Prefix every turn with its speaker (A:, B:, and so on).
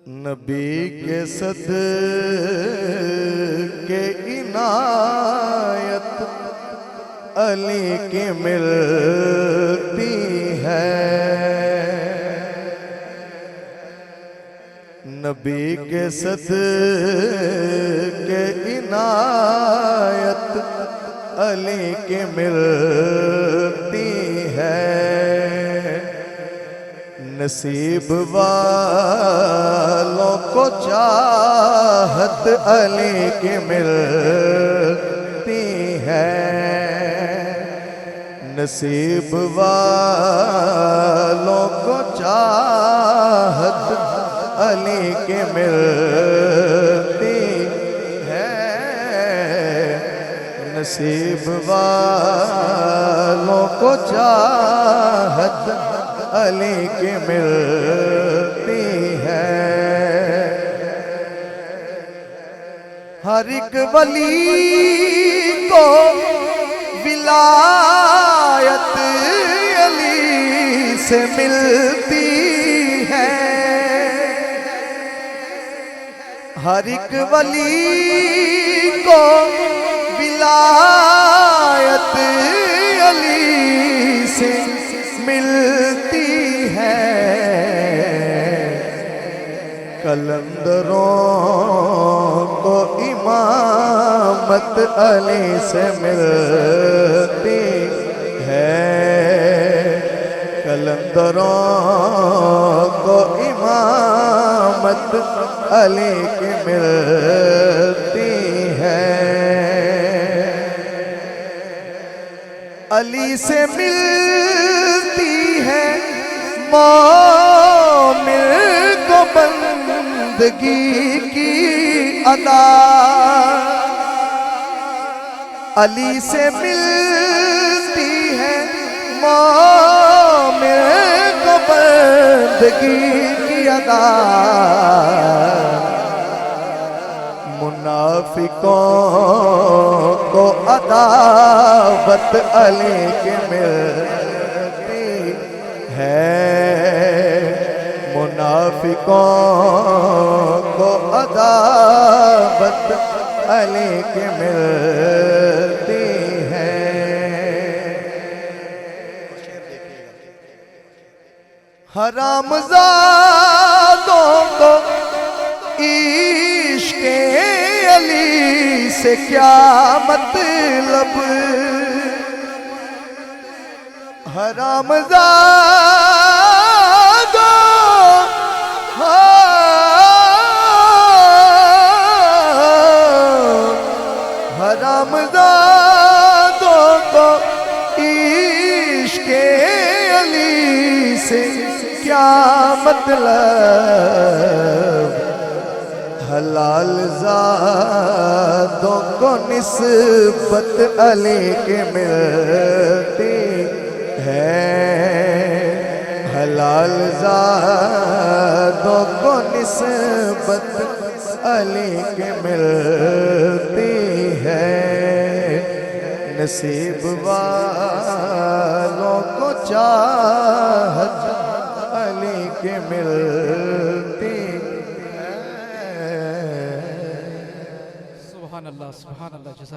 A: नबी के सदके इनायत अली की मिलती है। नबी के सदके इनायत अली की मिलती है। नसीब वालों को चाहत अली की मिलती है। नसीब वालों को चाहत अली की मिलती है। नसीब वालों को चाहत अली की मिलती है। हर एक वली को विलायत अली से मिलती है। हर एक वली को विलायत अली से मिलती है। कलंदरों को इमामत अली से मिलती है। कलंदरों को इमामत अली की मिलती है। अली से मिलती है मोमिन को बंदगी की अदा। अली से मिलती है मोमिन को बंदगी की अदा। मुनाफिकों को अदावत अली की मिलती है। मुनाफिकों को अदावत अली की मिलती है। हरामजादों को इश्क़े अली से क्या मतलब। हरामजादों हरामजादों को इश्क़े अली से क्या मतलब। हलाल ज़ादों को निस्बत अली की मिलती है। हलाल ज़ादों को निस्बत अली की मिलती है। नसीब वालों को चाहत अली की मिलती है।
B: सुभान अल्लाह जज़ाक